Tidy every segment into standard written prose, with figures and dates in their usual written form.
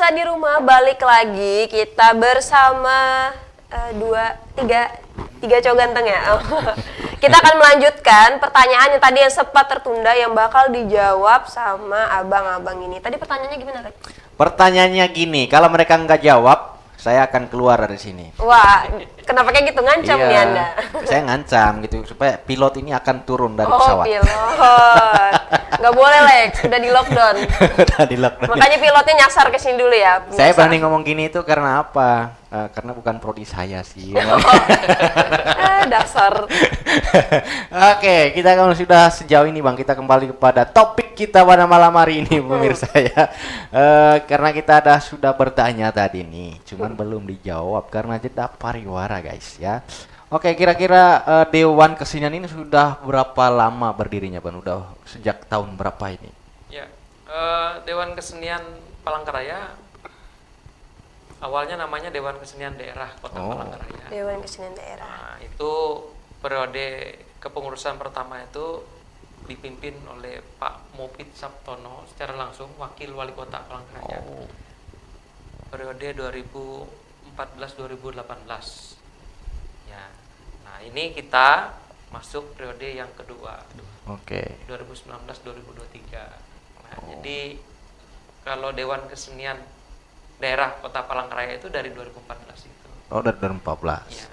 Pemirsa di rumah balik lagi kita bersama tiga cowok ganteng ya. Kita akan melanjutkan pertanyaan yang tadi yang sempat tertunda yang bakal dijawab sama abang-abang ini. Tadi pertanyaannya gimana, Rek? Pertanyaannya gini, kalau mereka nggak jawab, saya akan keluar dari sini. Wah, kenapa kayak gitu ngancam nih Anda? Saya ngancam gitu supaya pilot ini akan turun dari Oh, pesawat. pilot. Nggak boleh, Lex. Udah di lockdown. Udah di lockdown. Makanya pilotnya nyasar ke sini dulu ya. Saya berani ngomong gini itu karena apa? Karena bukan prodi saya sih. Dasar. Oke, kita kalau sudah sejauh ini Bang, kita kembali kepada topik kita pada malam hari ini pemirsa ya. Karena kita sudah bertanya tadi nih, cuman belum dijawab karena jeda pariwara guys ya. Oke, kira-kira Dewan Kesenian ini sudah berapa lama berdirinya Bang? Udah sejak tahun berapa ini? Ya, Dewan Kesenian Palangkaraya awalnya namanya Dewan Kesenian Daerah Kota Palangkaraya. Dewan Kesenian Daerah. Nah, itu periode kepengurusan pertama itu dipimpin oleh Pak Mopit Sabtono secara langsung, Wakil Wali Kota Palangkaraya. Periode 2014-2018. Ya. Nah, ini kita masuk periode yang kedua. Oke. 2019-2023. Nah, jadi kalau Dewan Kesenian Daerah Kota Palangkaraya itu dari 2014 itu. Oh, dari 2014. Ya.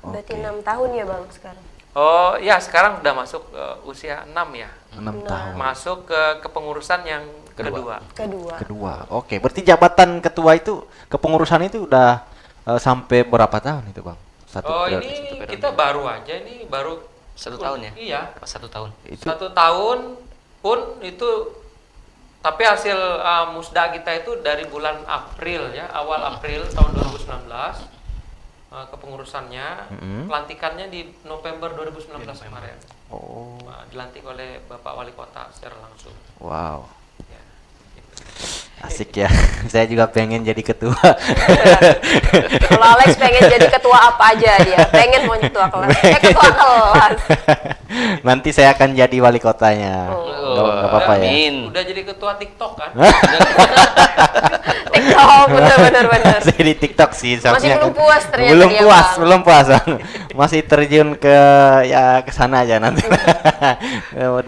Berarti 6 tahun ya Bang sekarang? Oh ya, sekarang udah masuk usia 6 ya. 6 tahun. Masuk ke kepengurusan yang kedua. Kedua. Oke, berarti jabatan ketua itu kepengurusan itu udah sampai berapa tahun itu Bang? Ini kita baru aja, ini baru 1 tahun ya? Iya. 1 tahun. Itu 1 tahun pun itu, tapi hasil musda kita itu dari bulan April ya, awal April tahun 2019 kepengurusannya, pelantikannya di November 2019 kemarin. Dilantik oleh Bapak Wali Kota secara langsung. wow. Ya, gitu. Asik ya. Saya juga pengen jadi ketua. Kalau Alex pengen jadi ketua apa aja dia? Pengen mau ketua kelas. Ketua kelas. Nanti saya akan jadi wali kotanya. Nggak apa-apa ya. Udah jadi ketua TikTok kan? TikTok, bener. Masih di TikTok sih. Masih belum puas ternyata Belum dia, puas, Bang. belum puas. Bang. Masih terjun ke ke sana aja nanti.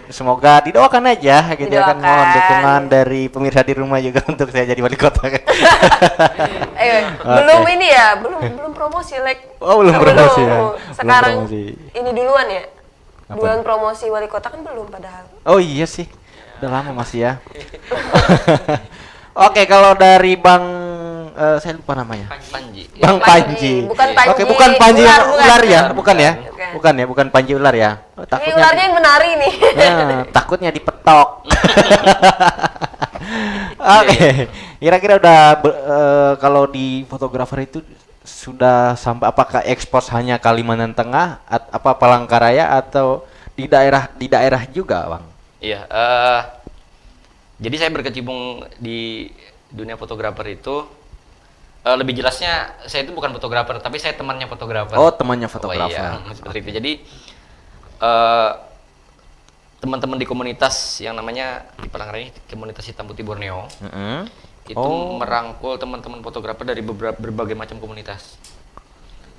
Semoga didoakan aja gitu ya kan, mohon dukungan dari pemirsa di rumah juga untuk saya jadi wali kota. Belum ini ya, belum promosi Lek. Oh, belum promosi ya. Sekarang Belum promosi. ini duluan ya. Apa? Bulan promosi wali kota kan belum padahal. Oh iya sih, udah lama masih ya. Oke, kalau dari Bang, saya lupa namanya. Panji. Bang Panji. Bukan Panji. Oke, bukan Panji Ular, yang bukan. ular ya, bukan ya? Bukan. Bukan ya, bukan Panji ular ya. Oh, Ini ularnya yang menari nih. Takutnya dipetok. Oke, kira-kira udah kalau di fotografer itu sudah sampai apakah ekspos hanya Kalimantan Tengah, apa Palangkaraya atau di daerah juga, Bang? Iya, jadi saya berkecimpung di dunia fotografer itu, lebih jelasnya saya itu bukan fotografer, tapi saya temannya fotografer. Oh, temannya fotografer. Oh, iya, seperti itu. Jadi teman-teman di komunitas yang namanya di Palangkaraya, komunitas Hitam Putih Borneo, itu merangkul teman-teman fotografer dari berbagai macam komunitas.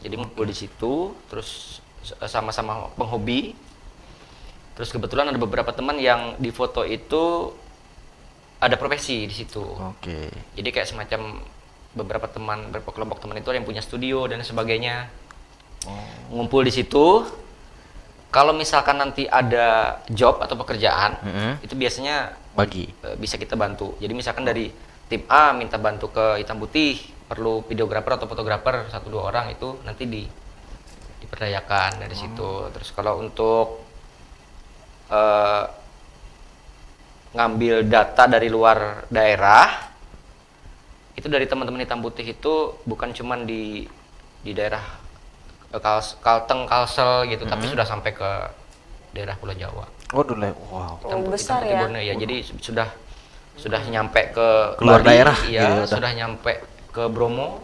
Jadi ngumpul di situ, terus sama-sama penghobi. Terus kebetulan ada beberapa teman yang di foto itu ada profesi di situ. Oke. Jadi kayak semacam beberapa kelompok teman itu ada yang punya studio dan sebagainya. Ngumpul di situ. Kalau misalkan nanti ada job atau pekerjaan, itu biasanya bisa kita bantu. Jadi misalkan dari tim A minta bantu ke Hitam Putih, perlu videografer atau fotografer 1-2 orang, itu nanti diperdayakan dari situ. Terus kalau untuk ngambil data dari luar daerah, itu dari teman-teman Hitam Putih itu bukan cuman di daerah Kalteng, Kalsel gitu, tapi sudah sampai ke daerah Pulau Jawa. Oh, dulu. Wow. Besar Hitam Putih ya. Borneo, ya. Jadi sudah nyampe ke Keluar Bali, daerah ya, gitu, sudah nyampe ke Bromo.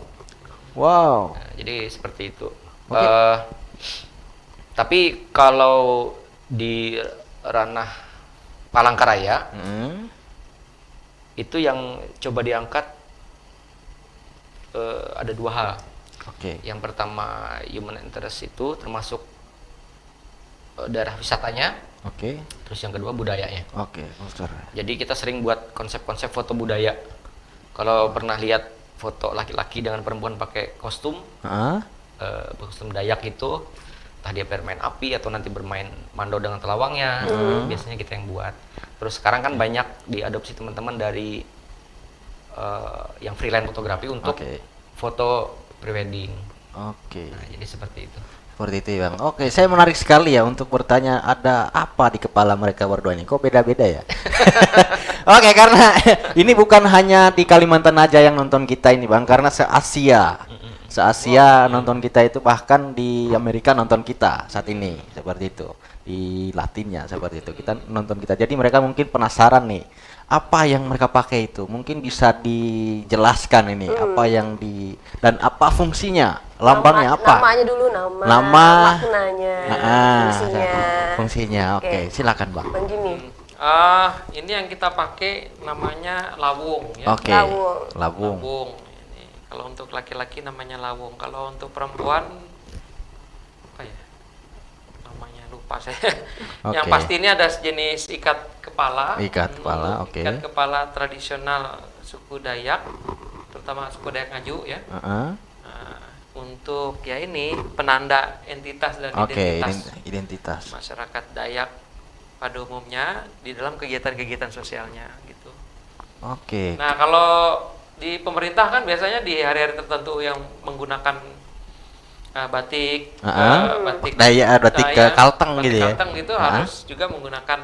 Wow. Nah, jadi seperti itu. Okay. Tapi kalau di ranah Palangkaraya, itu yang coba diangkat ada 2 hal. Oke. Yang pertama human interest itu termasuk daerah wisatanya, Oke. terus yang kedua budayanya. Oke, culture. Jadi kita sering buat konsep-konsep foto budaya. Kalau pernah lihat foto laki-laki dengan perempuan pakai kostum, Heeh. kostum Dayak itu, entah dia bermain api atau nanti bermain mando dengan telawangnya, biasanya kita yang buat. Terus sekarang kan banyak diadopsi teman-teman dari yang freelance fotografi untuk Oke. foto prewedding. Oke. Nah, jadi seperti itu. Seperti itu Bang. Oke, saya menarik sekali ya untuk bertanya ada apa di kepala mereka berdua ini. Kok beda-beda ya? Oke, karena ini bukan hanya di Kalimantan aja yang nonton kita ini Bang, karena se-Asia. Se-Asia nonton kita itu, bahkan di Amerika nonton kita saat ini, seperti itu. Di Latinnya seperti itu. Kita nonton kita. Jadi mereka mungkin penasaran nih, apa yang mereka pakai itu? Mungkin bisa dijelaskan ini apa yang dan apa fungsinya? Lambangnya apa? Namanya dulu, Nama, maknanya, fungsinya. Fungsinya. Oke, silakan Bang. Bang Jimmy. Ini yang kita pakai namanya lawung ya. Oke. Labung. Lawung. Ini kalau untuk laki-laki namanya lawung. Kalau untuk perempuan apa ya? Namanya lupa saya. Yang Oke. pasti ini ada sejenis ikat kepala. Ikat kepala, oke. Ikat kepala tradisional suku Dayak, terutama suku Dayak Ngaju ya. Heeh. Untuk ya ini penanda entitas dan Oke, identitas identitas. masyarakat Dayak pada umumnya di dalam kegiatan-kegiatan sosialnya gitu. Oke. Nah, kalau di pemerintah kan biasanya di hari-hari tertentu yang menggunakan batik, batik Batik ya, kalteng batik gitu ya. kalteng gitu harus juga menggunakan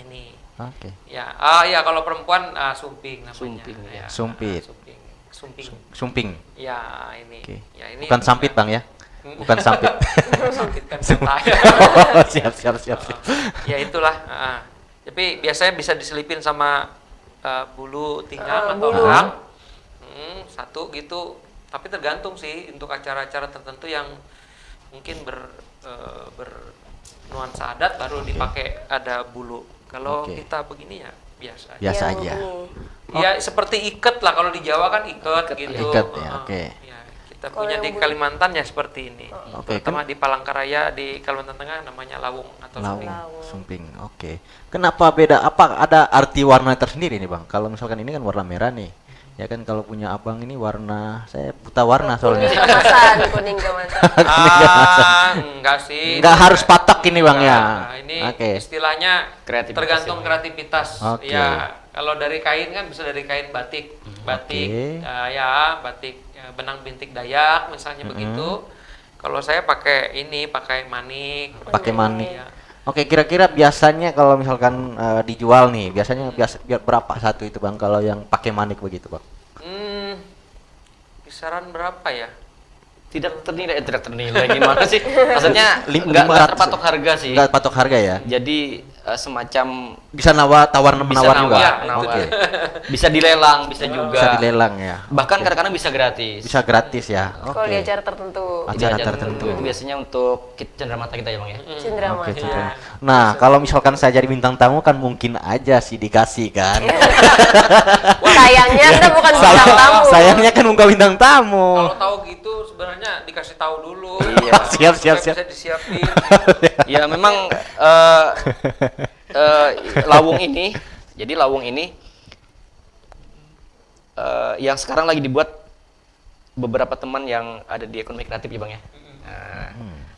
ini. Oke. Ya, ya kalau perempuan sumping namanya. Sumping, Ya, Sumpit. Sumping. Sumping. Ya, ini. Oke. Ya, ini Bukan sampit Bang ya. Bukan sampit. Sampit kan kata. Oh, siap. Ya itulah. Tapi biasanya bisa diselipin sama bulu tiang atau bulu. kerang. Satu gitu. Tapi tergantung sih untuk acara-acara tertentu yang mungkin bernuansa adat baru dipakai ada bulu. Kalau Oke. kita begini ya biasa. Biasa Yang aja. ini. Ya seperti iket lah kalau di Jawa kan iket gitu. Iket ya, oke. Ya, kita Kalau punya yang di Kalimantan ya seperti ini. Oke, Terutama di Palangkaraya di Kalimantan Tengah namanya lawung atau Lawung, sumping. sumping. Oke. Kenapa beda? Apa ada arti warna tersendiri nih, Bang? Kalau misalkan ini kan warna merah nih. Ya kan kalau punya Abang ini warna, saya buta warna Kuning soalnya. kemasan, kuning kemasan. Enggak sih. Enggak harus patok ini, Bang ya. Nah, ini Oke. istilahnya Kreativitas tergantung ya, Bang. kreativitas. Oke. Ya, kalau dari kain kan bisa dari kain batik. Batik Oke. ya, batik benang bintik Dayak misalnya begitu. Kalau saya pakai ini, pakai manik. Pakai manik. Ya. Oke, kira-kira biasanya kalau misalkan dijual nih, biasanya berapa satu itu, Bang? Kalau yang pakai manik begitu, Bang? Kisaran berapa ya? Tidak ternilai gimana sih? Maksudnya Lim- nggak 500. terpatok harga sih. Enggak patok harga ya? Jadi semacam Bisa tawar menawar juga. nawar, nawar. Oke. Bisa dilelang, bisa juga. Bisa dilelang ya. Bahkan kadang-kadang bisa gratis. Bisa gratis ya. Kalau di Oke. acara tertentu. Acara Di acara tertentu. Itu biasanya untuk cenderamata kita ya Bang ya. Cenderamata. Oke, Citra. Nah, kalau misalkan saya jadi bintang tamu kan mungkin aja sih dikasih kan. Sayangnya Anda bukan bintang tamu. Sayangnya kan muka bintang tamu. Kalau tahu gitu sebenarnya dikasih tahu dulu. Iya. Siap, siap, Supaya siap. Bisa disiapin. Ya memang lawung ini, jadi lawung ini yang sekarang lagi dibuat beberapa teman yang ada di ekonomi kreatif ya Bang ya. Nah,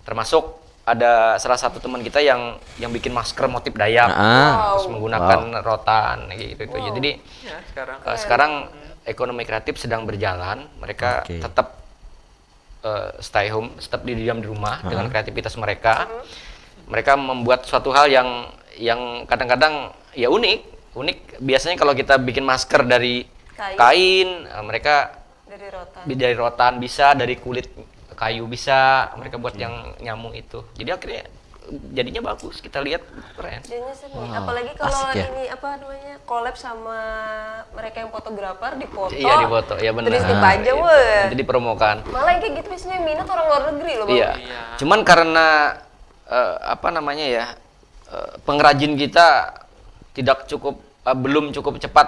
termasuk ada salah satu teman kita yang bikin masker motif Dayak, terus menggunakan rotan gitu. Jadi Ya, sekarang. sekarang ekonomi kreatif sedang berjalan, mereka Oke. tetap stay home, tetap diam di rumah dengan kreativitas mereka. Mereka membuat suatu hal yang kadang-kadang ya unik. Biasanya kalau kita bikin masker dari kain, mereka Dari rotan. dari rotan bisa, dari kulit kayu bisa, mereka buat yang nyamuk itu. Jadi akhirnya jadinya bagus, kita lihat keren. Jadinya seni. Apalagi kalau asik ya. ini apa namanya collab sama mereka yang fotografer di foto. Iya di foto, ya benar. Terus dipajang, Itu. weh. Nanti dipromokan. Malah yang kayak gitu biasanya yang minat orang luar negeri loh, Bang. Iya. Iya. Cuman karena apa namanya ya, pengrajin kita tidak cukup belum cukup cepat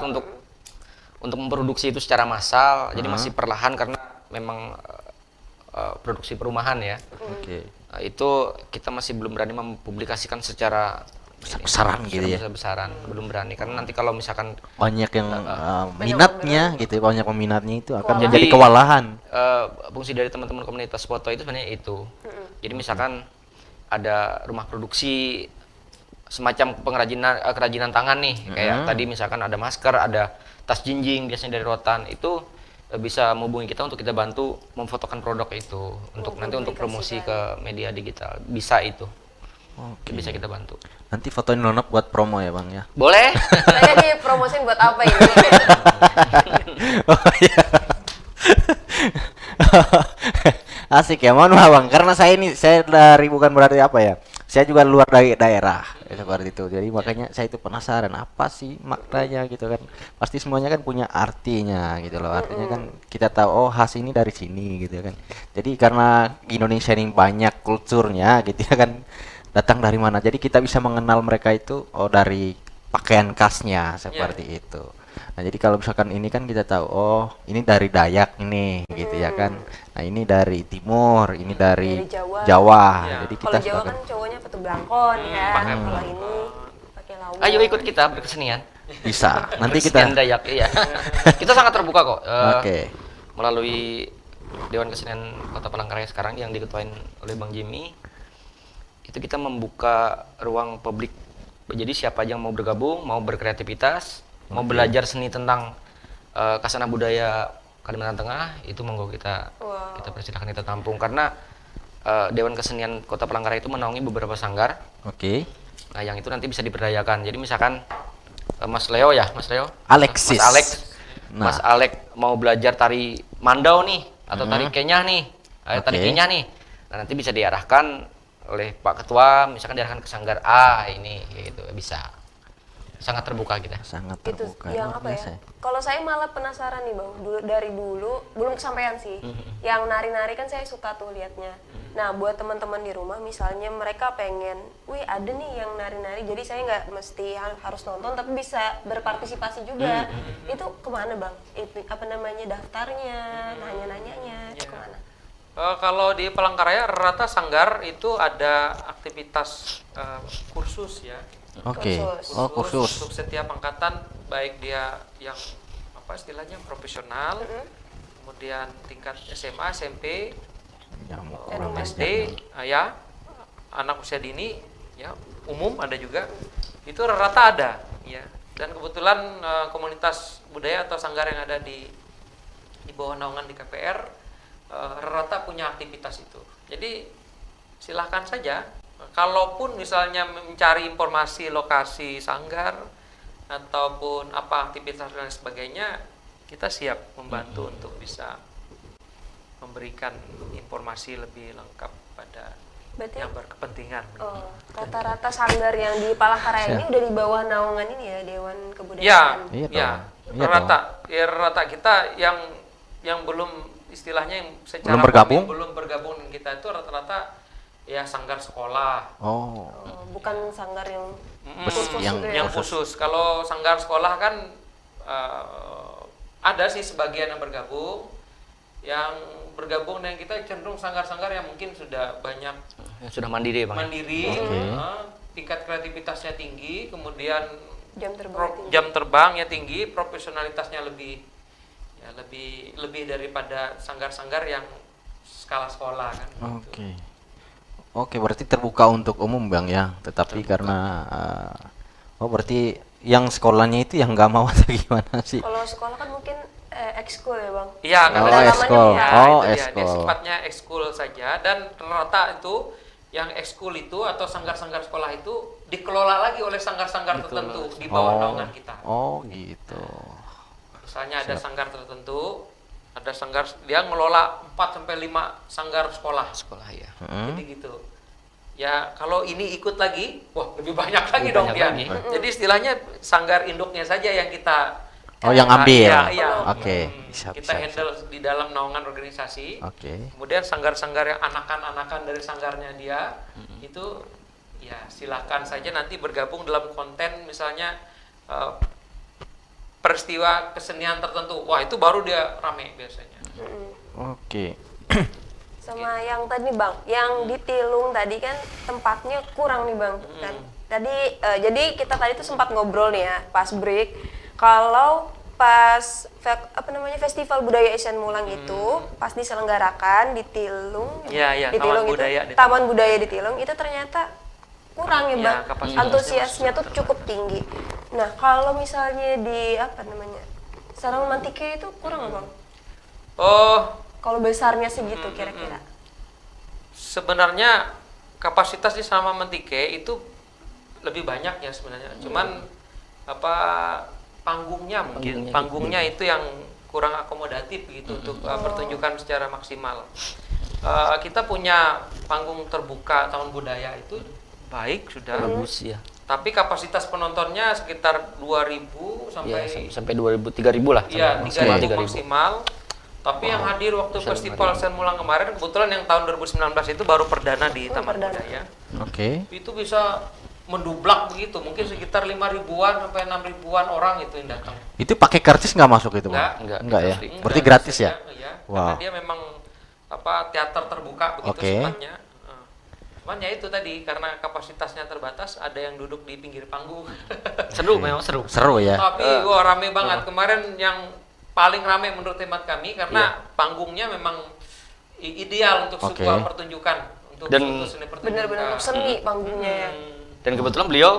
untuk memproduksi itu secara massal, jadi masih perlahan karena memang produksi perumahan ya. Oke. Itu kita masih belum berani mempublikasikan secara Besar-besaran gitu ya. besar-besaran, belum berani karena nanti kalau misalkan Banyak yang minatnya gitu, banyak peminatnya itu akan Kewalahan. menjadi kewalahan. fungsi dari teman-teman komunitas foto itu sebenarnya itu. Jadi misalkan ada rumah produksi semacam kerajinan tangan nih, kayak tadi misalkan ada masker, ada tas jinjing biasanya dari rotan, itu bisa menghubungi kita untuk kita bantu memfotokan produk itu untuk nanti untuk promosi ke media digital. Bisa itu. Oke. Bisa kita bantu. Nanti fotoin Nonop buat promo ya Bang ya. Boleh? Saya dipromosin buat apa ini? Oh iya. Asik ya, mohon maaf Bang, karena saya dari bukan berarti apa ya, saya juga luar dari daerah ya, seperti itu, jadi makanya saya itu penasaran apa sih maknanya gitu kan, pasti semuanya kan punya artinya gitu loh, artinya kan kita tahu oh khas ini dari sini gitu kan, jadi karena Indonesia ini banyak kulturnya gitu ya kan, datang dari mana, jadi kita bisa mengenal mereka itu oh dari pakaian khasnya seperti itu. Nah, jadi kalau misalkan ini kan kita tahu, oh ini dari Dayak ini, gitu ya kan. Nah, ini dari Timur, ini dari Dari Jawa. Jawa. Ya. Jadi kita Kalau Jawa kan cowoknya petu blangkon ya. pakai Kalau blangkon. ini pakai lawang. Ayo ikut kita berkesenian. bisa. Nanti Kesenian kita Dayak, iya. Kita sangat terbuka kok. Oke. Melalui Dewan Kesenian Kota Palangkaraya sekarang yang diketuain oleh Bang Jimmy, itu kita membuka ruang publik. Jadi siapa aja yang mau bergabung, mau berkreativitas, mau belajar seni tentang kasana budaya Kalimantan Tengah, itu monggo kita persilahkan, kita tampung karena Dewan Kesenian Kota Palangkaraya itu menaungi beberapa sanggar. Oke. Nah, yang itu nanti bisa diberdayakan. Jadi misalkan Mas Leo ya, Mas Leo. Alexis. Mas Alex. Nah. Mas Alex mau belajar tari Mandau nih atau tari Kenyah nih. Tari Oke. Kenyah nih. Nah, nanti bisa diarahkan oleh Pak Ketua, misalkan diarahkan ke sanggar A ini gitu, bisa. Sangat terbuka kita. Sangat Itu terbuka. yang luar apa ya? biasa. Kalau saya malah penasaran nih Bang, dari dulu belum kesampaian sih. Yang nari-nari kan saya suka tuh liatnya. Nah, buat teman-teman di rumah misalnya mereka pengen, wih ada nih yang nari-nari, jadi saya nggak mesti harus nonton tapi bisa berpartisipasi juga. Itu kemana Bang? Itu apa namanya daftarnya, nanya-nanyanya, itu kemana? Kalau di Palangkaraya rata sanggar itu ada aktivitas kursus ya. Oke. Kursus. Oh, kursus. Untuk setiap angkatan, baik dia yang apa istilahnya profesional, kemudian tingkat SMA, SMP, Ya, mau Dan kurang SD, ajar. ya anak usia dini, ya umum ada juga. Itu rata ada, ya. Dan kebetulan komunitas budaya atau sanggar yang ada di bawah naungan di KPR rata punya aktivitas itu. Jadi silahkan saja. Kalaupun misalnya mencari informasi lokasi sanggar ataupun apa aktivitas dan sebagainya, kita siap membantu untuk bisa memberikan informasi lebih lengkap pada Berarti yang berkepentingan. rata-rata sanggar yang di Palangkaraya ini udah di bawah naungan ini ya Dewan Ya, Kebudayaan. Iya ya, dong. Iya rata, ya rata kita yang belum istilahnya yang secara Belum bergabung? formil belum bergabung dengan kita itu rata-rata ya sanggar sekolah. Oh. Bukan sanggar yang Khusus yang- gitu ya. Yang khusus. Kalau sanggar sekolah kan ada sih sebagian yang bergabung. Yang bergabung dengan kita cenderung sanggar-sanggar yang mungkin sudah banyak Sudah mandiri, Bang. mandiri, Oke. tingkat kreativitasnya tinggi, kemudian Jam terbang tinggi. jam terbangnya tinggi, profesionalitasnya lebih lebih daripada sanggar-sanggar yang skala sekolah kan. Oke. Oke, berarti terbuka untuk umum Bang ya. Tetapi karena oh berarti yang sekolahnya itu yang nggak mau atau gimana sih? Kalau sekolah kan mungkin ekskul ya Bang. Iya, Oh, kalau Pendalamannya ekskul. ya. Ya, Oh, itu dia. Dia ekskul. sifatnya ekskul saja dan rata itu yang ekskul itu atau sanggar-sanggar sekolah itu dikelola lagi oleh sanggar-sanggar tertentu di bawah naungan kita. Oh, gitu. Misalnya ada sanggar tertentu, ada sanggar dia ngelola 4 sampai 5 sanggar sekolah. Sekolah ya. Jadi gitu. Ya, kalau ini ikut lagi, wah lebih banyak lagi Lebih dong banyak dia. lagi. Jadi istilahnya sanggar induknya saja yang kita Oh, yang ambil. Iya, iya. Oke, bisa, Kita bisa, handle di dalam naungan organisasi. Oke. Kemudian sanggar-sanggar yang anakan-anakan dari sanggarnya dia itu ya silakan saja nanti bergabung dalam konten misalnya peristiwa kesenian tertentu, wah itu baru dia rame biasanya. Oke. Sama yang tadi Bang, yang di Tilung tadi kan tempatnya kurang nih Bang. Kan tadi jadi kita tadi tuh sempat ngobrol nih ya pas break kalau pas Festival Budaya Isen Mulang itu pas diselenggarakan di Tilung, Iya, di Taman Tilung Budaya itu di Taman Budaya di Tilung itu ternyata kurang ya Iya, Bang. kapasitasnya Antusiasnya masih tuh cukup tinggi. Nah, kalau misalnya di Sarang Mantike itu kurang Bang. Oh, Kalau besarnya segitu kira-kira. sebenarnya kapasitas di Salama Mentike itu lebih banyak ya sebenarnya. Cuman panggungnya mungkin panggungnya itu yang kurang akomodatif gitu untuk pertunjukan secara maksimal. Kita punya panggung terbuka Taman Budaya itu baik sudah. Bagus ya. Tapi kapasitas penontonnya sekitar 2.000 sampai Sampai 2.000 3.000 lah. iya, maksimal 3.000 maksimal. Tapi yang hadir waktu Festival Sen Mulang kemarin, kebetulan yang tahun 2019 itu baru perdana di Taman perdana. Budaya. Oke. Itu bisa mendublak begitu, mungkin sekitar 5.000-an sampai 6.000-an orang itu yang datang. Itu pakai karcis nggak masuk itu, Bang? Enggak ya. free. Berarti gratis ya? Iya, Wow. karena dia memang teater terbuka begitu Oke. sifatnya. Cuman ya itu tadi karena kapasitasnya terbatas, ada yang duduk di pinggir panggung. Seru, memang seru. Seru ya. Tapi wah rame banget kemarin, yang paling rame menurut hemat kami karena panggungnya memang ideal untuk sebuah pertunjukan, untuk Dan suatu seni pertunjukan. Benar-benar untuk seni panggungnya ya. Dan kebetulan beliau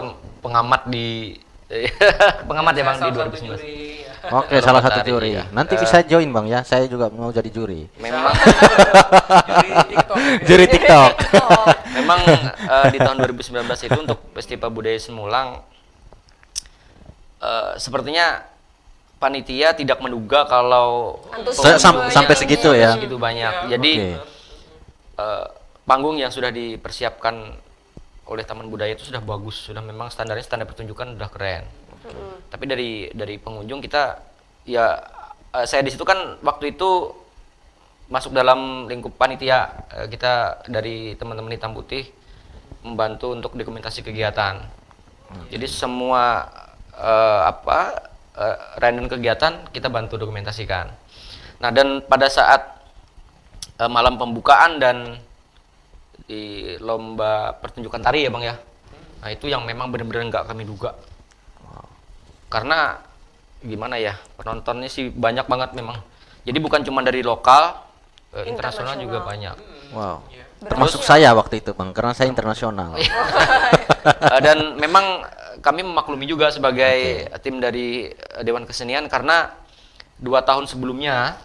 pengamat di pengamat ya Bang di Salah satu 2019. juri, ya. Oke, salah satu Matahari, juri. iya. Nanti bisa join Bang ya. Saya juga mau jadi juri. Memang Juri TikTok. Juri TikTok. memang di tahun 2019 itu untuk Festival Budaya Semulang sepertinya panitia tidak menduga kalau Antusias sampai segitu ya. segitu banyak. Iya. Jadi Oke. panggung yang sudah dipersiapkan oleh Taman Budaya itu sudah bagus, sudah memang standar pertunjukan sudah keren. Tapi dari pengunjung kita ya saya di situ kan waktu itu masuk dalam lingkup panitia, kita dari teman-teman Hitam Putih membantu untuk dokumentasi kegiatan. Jadi semua random kegiatan kita bantu dokumentasikan. Nah, dan pada saat malam pembukaan dan di lomba pertunjukan tari ya Bang ya. Nah, itu yang memang benar-benar nggak kami duga. Karena gimana ya, penontonnya sih banyak banget memang. Jadi bukan cuma dari lokal, internasional juga banyak. Wow. Iya. Termasuk saya waktu itu, Bang, karena saya internasional. Dan memang kami memaklumi juga sebagai tim dari Dewan Kesenian karena 2 tahun sebelumnya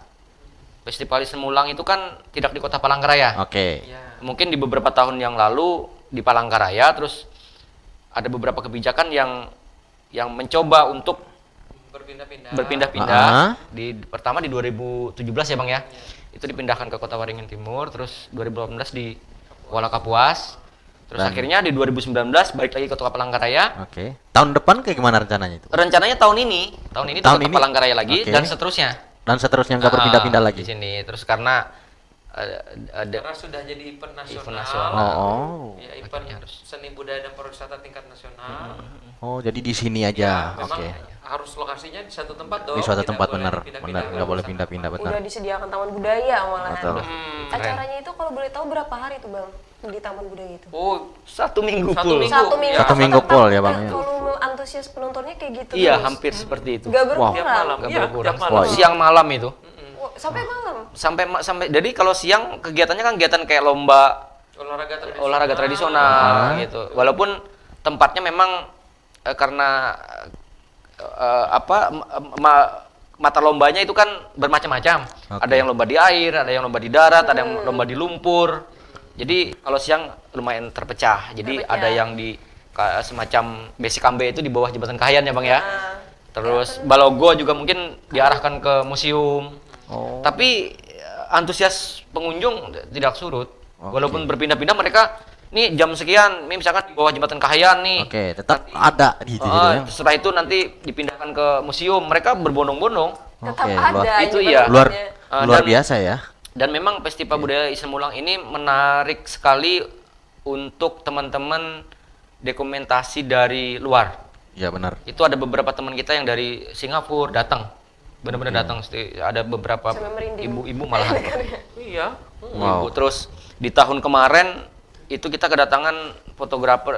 Festival Semulang itu kan tidak di Kota Palangkaraya. Oke. Iya. Mungkin di beberapa tahun yang lalu di Palangkaraya, terus ada beberapa kebijakan yang mencoba untuk berpindah-pindah. Pertama di 2017 ya Bang ya. Itu dipindahkan ke Kota Waringin Timur, terus 2018 di Kuala Kapuas. Terus akhirnya di 2019 balik lagi ke Kota Palangkaraya. Oke. Tahun depan kayak gimana rencananya itu? Rencananya tahun ini di Kota Palangkaraya lagi Oke. dan seterusnya. Dan seterusnya nggak berpindah-pindah lagi. Di sini. Terus karena Karena sudah jadi event nasional. nasional. Oh. Ya, event seni budaya dan pariwisata tingkat nasional. Oh, jadi di sini aja. Memang Oke. harus lokasinya di satu tempat dong. Di suatu Tidak tempat boleh benar, dipindah-pindah nggak boleh ke pindah-pindah benar. Udah disediakan Taman Budaya malahan. Betul. Acaranya itu kalau boleh tahu berapa hari tuh Bang di Taman Budaya itu? Oh, 1 minggu Satu full. minggu. Satu minggu. Satu minggu full ya, Bang, ya. Volume antusias penontonnya kayak gitu Iya, terus. hampir seperti itu. Gak tiap berkurang. malam. Nggak Iya, berkurang. tiap malam. Siang malam itu. Wah, sampai malam. Sampai jadi kalau siang kegiatannya kan kegiatan kayak lomba olahraga tradisional gitu. Walaupun tempatnya memang karena mata lombanya itu kan bermacam-macam. Oke. Ada yang lomba di air, ada yang lomba di darat, ada yang lomba di lumpur. Jadi kalau siang lumayan terpecah. Jadi ada yang di semacam basic kambe itu di bawah jembatan Kahayan ya Bang ya. Terus Balogo juga mungkin diarahkan ke museum. Oh. Tapi antusias pengunjung tidak surut. Oke. Walaupun berpindah-pindah mereka nih jam sekian, nih misalkan di bawah jembatan Kahayan nih. Oke, tetap ada gitu ya. Setelah itu nanti dipindahkan ke museum, mereka berbondong-bondong. Tetap Oke, ada. Itu ini iya. Luar bentuknya. luar dan- biasa ya. Dan memang Festival Budaya Isen Mulang ini menarik sekali untuk teman-teman dokumentasi dari luar. Iya benar. Itu ada beberapa teman kita yang dari Singapura datang, benar-benar datang. Ada beberapa Sampai merinding. ibu-ibu malah. Iya. Ibu. Terus di tahun kemarin itu kita kedatangan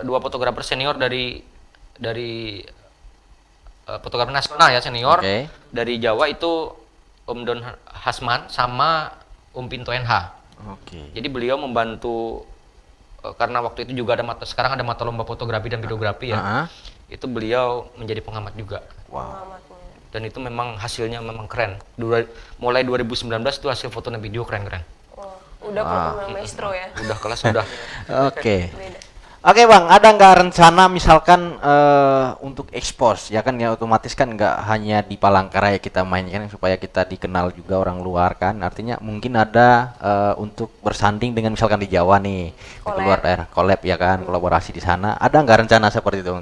dua fotografer senior dari fotografer nasional ya senior. Oke. Dari Jawa itu Om Don Hasman sama Om Pinto NH. Oke. Jadi beliau membantu karena waktu itu juga sekarang ada mata lomba fotografi dan videografi ya. Ah. Itu beliau menjadi pengamat juga. Pengamatnya. Dan itu memang hasilnya memang keren. Mulai 2019 itu hasil foto dan video keren-keren. Wah, udah profesional maestro ya. Udah kelas udah. Oke. Beda. Oke Bang, ada nggak rencana misalkan untuk ekspos ya kan ya otomatis kan nggak hanya di Palangkaraya kita mainkan supaya kita dikenal juga orang luar kan artinya mungkin ada untuk bersanding dengan misalkan di Jawa nih di Collab. luar daerah collab ya kan kolaborasi di sana ada nggak rencana seperti itu?